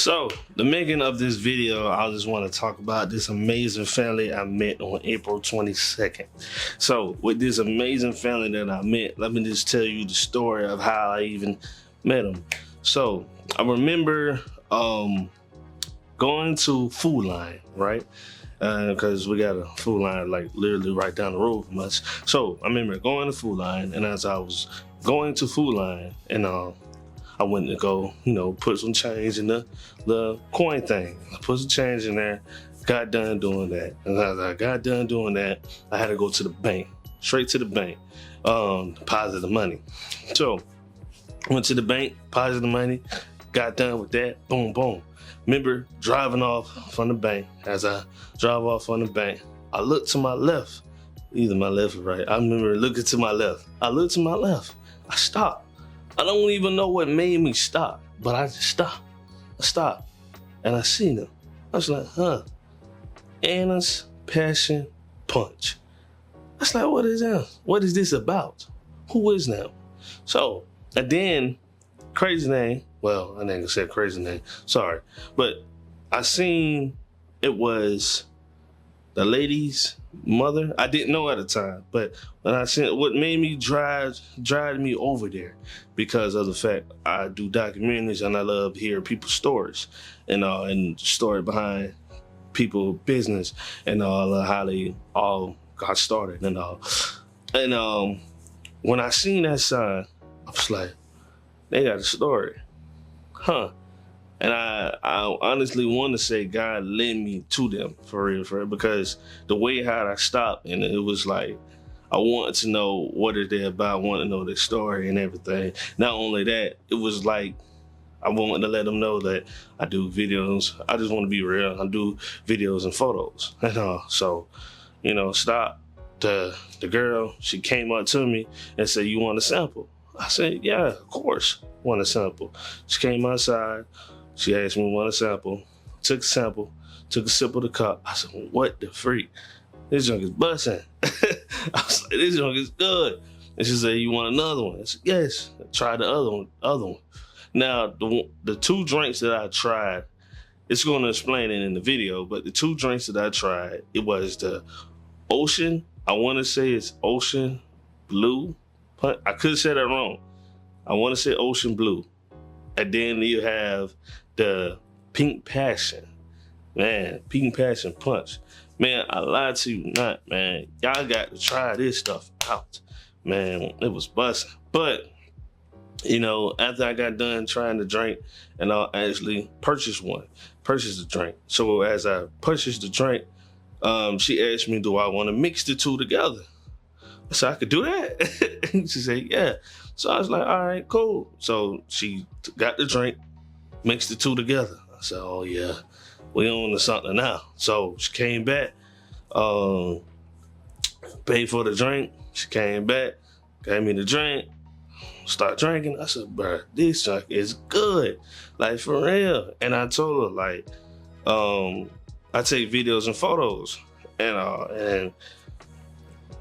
So, the making of this video, I just want to talk about this amazing family I met on April 22nd. So, with this amazing family that I met, let me just tell you the story of how I even met them. So, I remember going to Food Line, right? Because we got a Food Line like literally right down the road from us. So, I remember going to Food Line, and as I was going to Food Line, and I went to go, put some change in the coin thing. I put some change in there, got done doing that. And as I got done doing that, I had to go to the bank, straight to the bank, deposit the money. So, went to the bank, deposited the money, got done with that, boom, boom. Remember driving off from the bank. As I drive off from the bank, I looked to my left, either my left or right. I remember looking to my left. I looked to my left. I stopped. I don't even know what made me stop, but I just stopped. I stopped, and I seen him. I was like, Annas.Passion.Punch. I was like, what is that? What is this about? Who is that? So, and then, crazy name. Well, I ain't gonna say crazy name. Sorry, but I seen it was the lady's mother. I didn't know at the time, but when I seen what made me drive me over there, because of the fact I do documentaries and I love to hear people's stories and story behind people's business and how they all got started and all. And when I seen that sign, I was like, they got a story, huh? And I honestly want to say God led me to them for real, because the way how I stopped, and it was like, I wanted to know what are they about, I want to know their story and everything. Not only that, it was like, I wanted to let them know that I do videos. I just want to be real. I do videos and photos and all. So, stop. The girl, she came up to me and said, you want a sample? I said, yeah, of course, want a sample. She came outside. She asked me want a sample, took a sample, took a sip of the cup. I said, what the freak? This junk is busting. I was like, this junk is good. And she said, you want another one? I said, yes. I tried the other one. Now, the two drinks that I tried, it's going to explain it in the video, but the two drinks that I tried, it was the Ocean, I want to say it's Ocean Blue. I could say that wrong. I want to say Ocean Blue. And then you have the Pink Passion. Man, Pink Passion Punch. Man, I lied to you not, man. Y'all got to try this stuff out. Man, it was busting. But, after I got done trying the drink, and I actually purchased the drink. So as I purchased the drink, she asked me, do I want to mix the two together? So I could do that? She said, yeah. So I was like, all right, cool. So she got the drink, mixed the two together. I said, oh yeah, we on to something now. So she came back, paid for the drink. She came back, gave me the drink, start drinking. I said, bro, this drink is good, like for real. And I told her, like, I take videos and photos, and I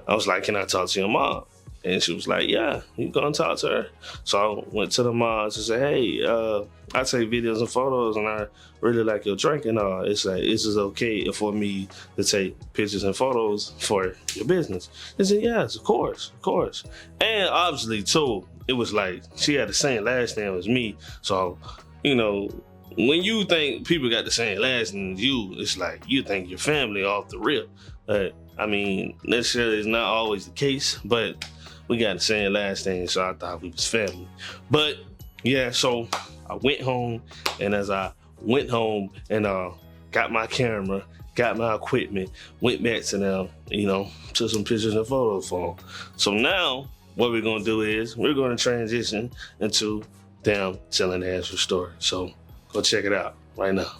was like, can I talk to your mom? And she was like, yeah, you gonna talk to her? So I went to the mom and said, hey, I take videos and photos and I really like your drink and all. It's like, is it okay for me to take pictures and photos for your business? They said, yes, of course. And obviously too, it was like, she had the same last name as me. So, when you think people got the same last name as you, it's like, you think your family off the rip. Necessarily is not always the case, but we got the same last name, so I thought we was family. But yeah, so I went home, and as I went home and got my camera, got my equipment, went back to them, took some pictures and photos for them. So now what we're gonna do is we're gonna transition into them telling the actual story. So go check it out right now.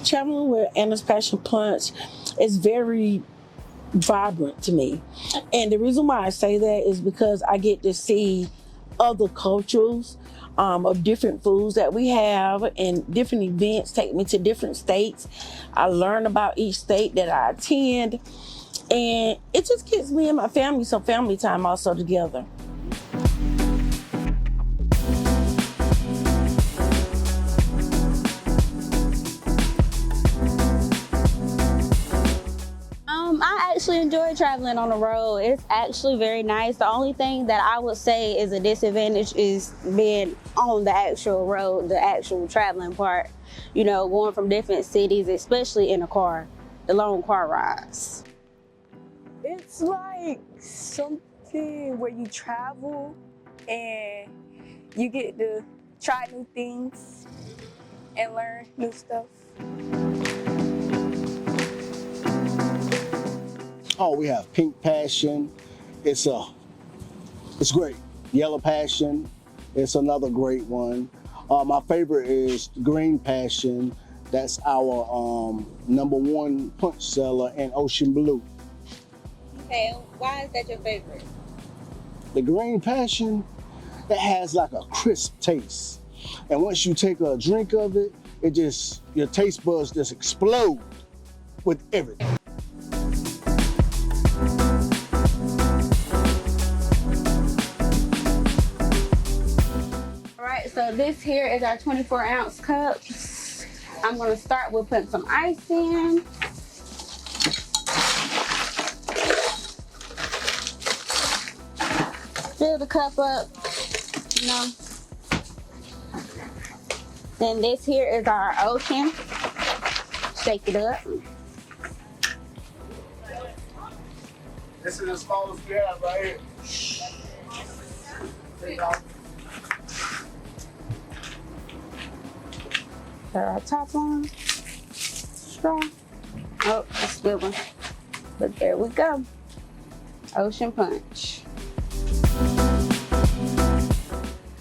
Traveling with Annas.Passion.Punch is very vibrant to me. And the reason why I say that is because I get to see other cultures, of different foods that we have and different events. Take me to different states. I learn about each state that I attend, and it just gets me and my family some family time also together. I actually enjoy traveling on the road. It's actually very nice. The only thing that I would say is a disadvantage is being on the actual road, the actual traveling part. You know, going from different cities, especially in a car, the long car rides. It's like something where you travel and you get to try new things and learn new stuff. Oh, we have Pink Passion. It's great. Yellow Passion. It's another great one. My favorite is Green Passion. That's our #1 punch seller in Ocean Blue. Okay, why is that your favorite? The Green Passion, it has like a crisp taste. And once you take a drink of it, your taste buds just explode with everything. So this here is our 24-ounce cups. I'm gonna start with putting some ice in. Fill the cup up, you know. Then this here is our ocean. Shake it up. This is as small as we have right here. Put our top on. Straw. Oh, that's a good one. But there we go. Ocean Punch.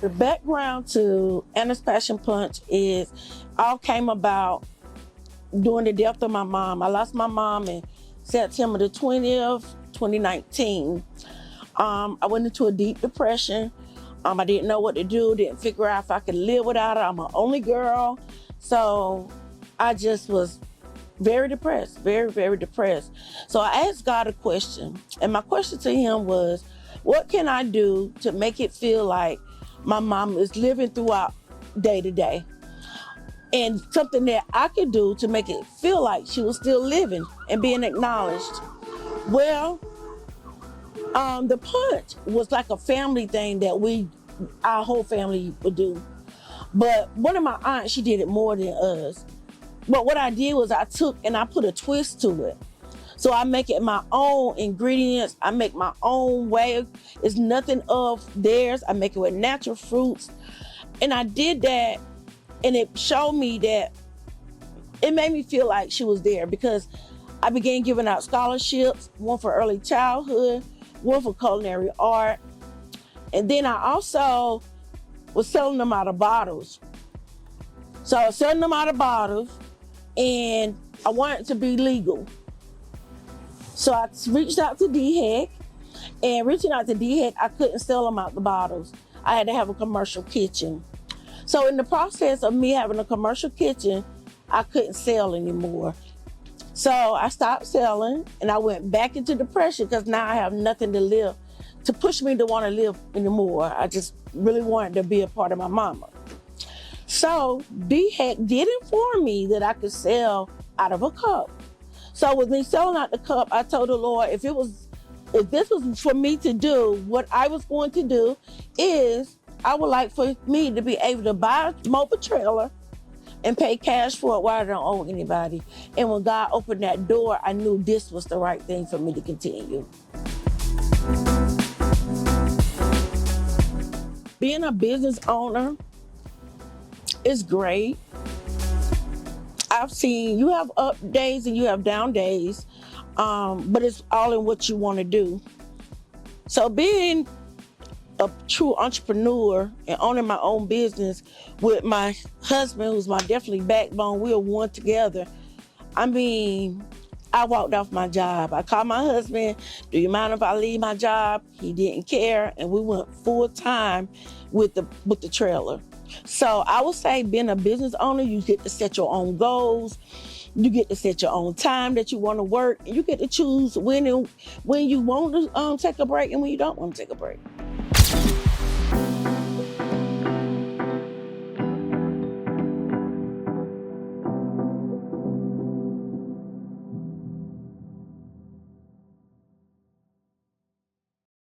The background to Annas.Passion.Punch is all came about during the death of my mom. I lost my mom in September the 20th, 2019. I went into a deep depression. I didn't know what to do, didn't figure out if I could live without her. I'm an only girl. So I just was very depressed, very, very depressed. So I asked God a question. And my question to him was, what can I do to make it feel like my mom is living throughout day to day? And something that I could do to make it feel like she was still living and being acknowledged. Well, the punch was like a family thing that our whole family would do. But one of my aunts, she did it more than us. But what I did was I took and I put a twist to it. So I make it my own ingredients. I make my own way. It's nothing of theirs. I make it with natural fruits. And I did that, and it showed me that it made me feel like she was there, because I began giving out scholarships, one for early childhood, one for culinary art. And then I also was selling them out of bottles. So I was selling them out of bottles, and I wanted it to be legal. So I reached out to DHEC, and reaching out to DHEC, I couldn't sell them out the bottles. I had to have a commercial kitchen. So in the process of me having a commercial kitchen, I couldn't sell anymore. So I stopped selling, and I went back into depression, because now I have nothing to push me to want to live anymore. I just really wanted to be a part of my mama. So DHEC did inform me that I could sell out of a cup. So with me selling out the cup, I told the Lord, if this was for me to do, what I was going to do is I would like for me to be able to buy a mobile trailer and pay cash for it while I don't owe anybody. And when God opened that door, I knew this was the right thing for me to continue. Being a business owner is great. I've seen you have up days and you have down days, but it's all in what you want to do. So being a true entrepreneur and owning my own business with my husband, who's my definitely backbone, we're one together. I mean, I walked off my job. I called my husband, do you mind if I leave my job? He didn't care, and we went full time with the trailer. So I would say being a business owner, you get to set your own goals. You get to set your own time that you want to work, and you get to choose when you want to take a break and when you don't want to take a break.